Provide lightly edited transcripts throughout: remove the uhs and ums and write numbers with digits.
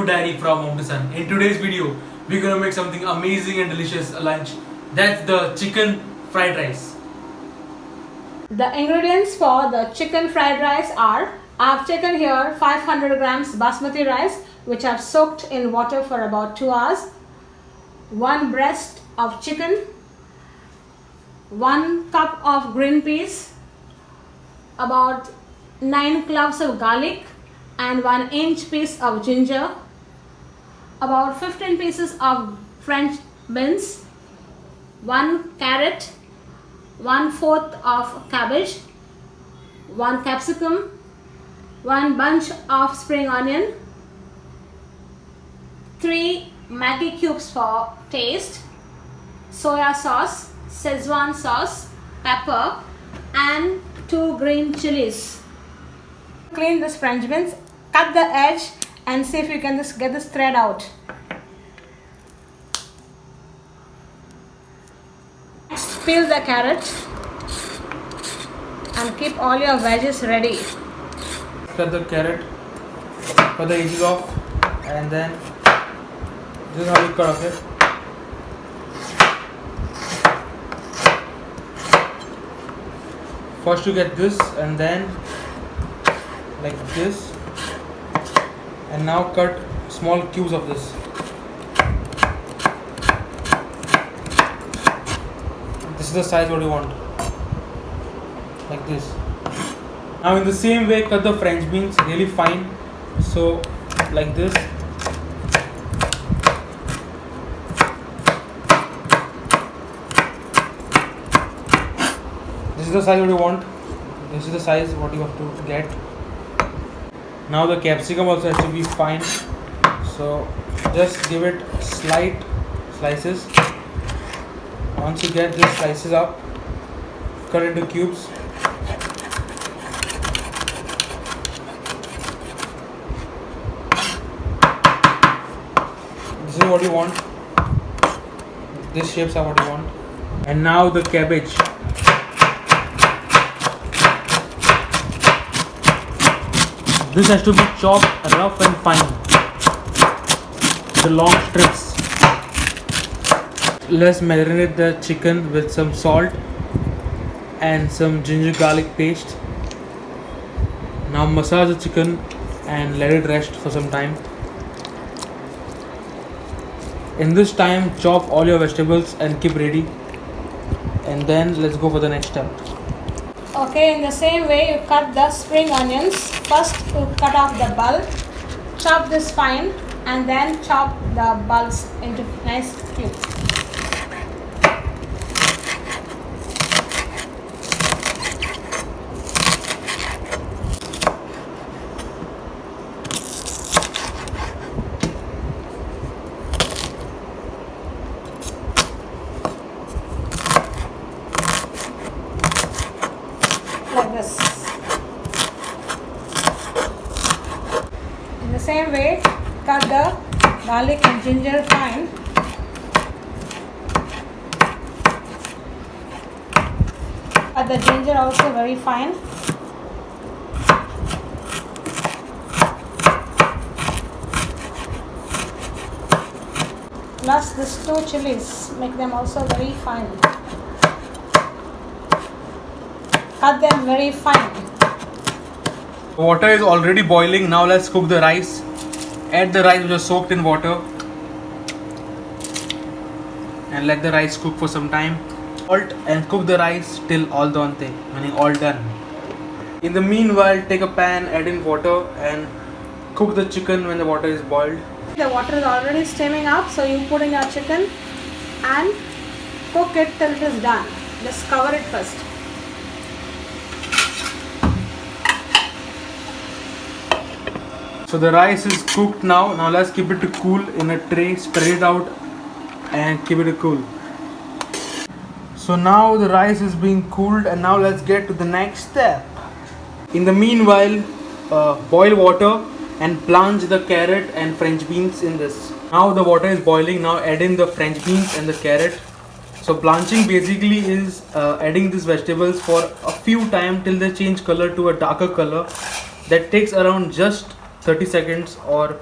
food diary from Home to Sun. In today's video, we're gonna make something amazing and delicious lunch. That's the chicken fried rice. The ingredients for the chicken fried rice are: I've taken here 500 grams basmati rice which I've soaked in water for about 2 hours, 1 breast of chicken, 1 cup of green peas, about 9 cloves of garlic and 1 inch piece of ginger, about 15 pieces of French beans, 1 carrot, 1/4 of cabbage, 1 capsicum, 1 bunch of spring onion, 3 maggi cubes for taste, soya sauce, schezwan sauce, pepper and 2 green chillies. Clean this French beans, cut the edge and see if you can just get this thread out. Peel the carrot and keep all your veggies ready. Cut the carrot, cut the edges off, and then this is how you cut off it. First you get this and then like this, and now cut small cubes of this. This is the size what you want, like this. Now in the same way cut the French beans really fine, so like this. This is the size what you want, this is the size what you have to get. Now the capsicum also has to be fine, so just give it slight slices. Once you get these slices up, cut into cubes. This is what you want. These shapes are what you want. And now the cabbage. This has to be chopped rough and fine. The long strips. Let's marinate the chicken with some salt and some ginger garlic paste. Now massage the chicken and let it rest for some time. In this time, chop all your vegetables and keep ready. And then let's go for the next step. Okay, in the same way you cut the spring onions. First you cut off the bulb, chop this fine and then chop the bulbs into nice cubes. Like this. In the same way, cut the garlic and ginger fine. Cut the ginger also very fine. Plus these 2 chillies, make them also very fine. Cut them very fine. Water is already boiling. Now let's cook the rice. Add the rice which was soaked in water and let the rice cook for some time. Salt and cook the rice till al dente, meaning all done. In the meanwhile, take a pan, add in water and cook the chicken when the water is boiled. The water is already steaming up, so you put in your chicken and cook it till it is done. Just cover it first. So the rice is cooked now. Now let's keep it to cool in a tray, spread it out and keep it to cool. So now the rice is being cooled and now let's get to the next step. In the meanwhile, boil water and blanch the carrot and French beans in this. Now the water is boiling. Now add in the French beans and the carrot. So blanching basically is adding these vegetables for a few times till they change color to a darker color. That takes around just 30 seconds or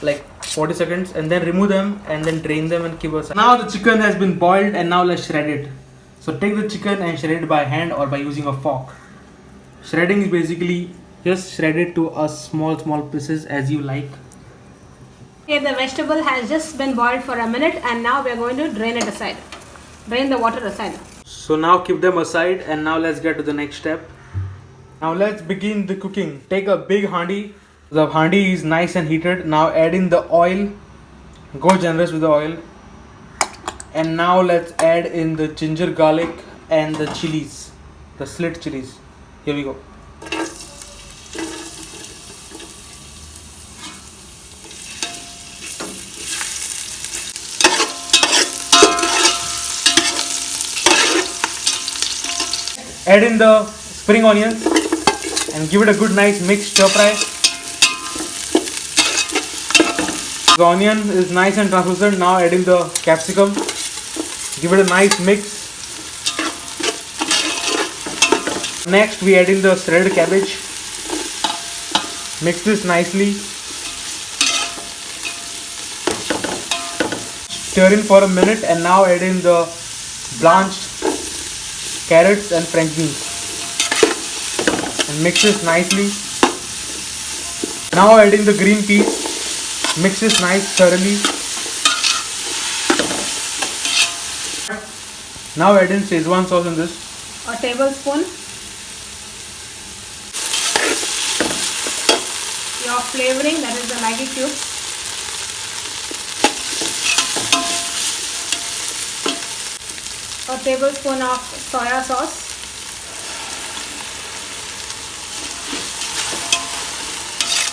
like 40 seconds and then remove them and then drain them and keep aside. Now the chicken has been boiled and now let's shred it. So take the chicken and shred it by hand or by using a fork. Shredding is basically just shred it to a small pieces as you like. Okay, the vegetable has just been boiled for a minute and now we are going to drain it aside. Drain the water aside. So now keep them aside and now let's get to the next step. Now let's begin the cooking. Take a big handi. The handi is nice and heated. Now add in the oil. Go generous with the oil. And now let's add in the ginger, garlic and the chillies. The slit chillies. Here we go. Add in the spring onions and give it a good nice mix, stir fry. The onion is nice and translucent. Now add in the capsicum. Give it a nice mix. Next we add in the shredded cabbage. Mix this nicely. Stir in for a minute and now add in the blanched carrots and French beans and mix this nicely. Now add in the green peas. Mix this nice thoroughly. Now add in schezwan sauce in this. A tablespoon. Your flavoring, that is the maggi cubes. A tablespoon of soya sauce.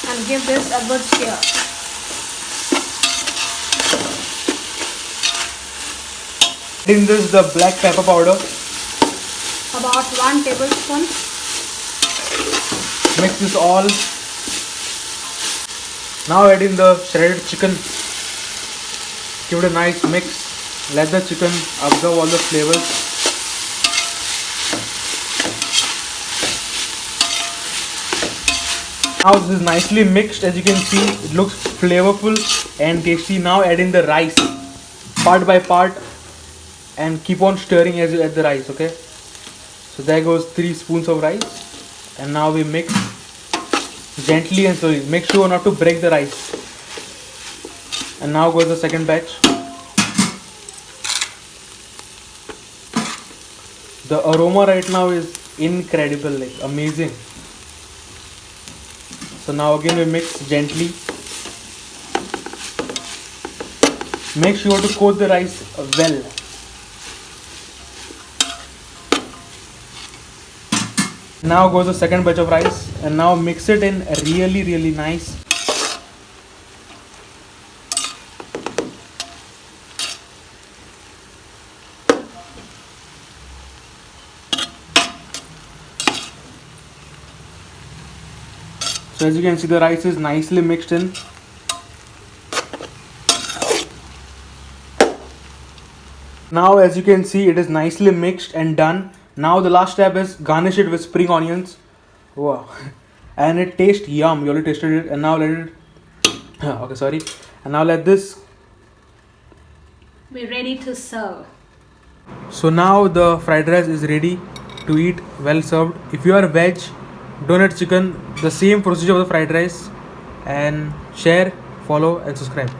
And give this a good stir. In this the black pepper powder. About 1 tablespoon. Mix this all. Now add in the shredded chicken. Give it a nice mix. Let the chicken absorb all the flavors. Now this is nicely mixed. As you can see, it looks flavorful and tasty. Now add in the rice part by part and keep on stirring as you add the rice. Okay, so there goes 3 spoons of rice and now we mix gently and slowly. Make sure not to break the rice. And now goes the second batch. The aroma right now is incredible, like amazing. So now again we mix gently. Make sure to coat the rice well. Now goes the second batch of rice and now mix it in really nice. So as you can see, the rice is nicely mixed in. Now as you can see, it is nicely mixed and done. Now the last step is garnish it with spring onions. Wow. And it tastes yum. You already tasted it and now let it okay, sorry. And now let this be ready to serve. So now the fried rice is ready to eat, well served. If you are veg, donate chicken, the same procedure of the fried rice, and share, follow and subscribe.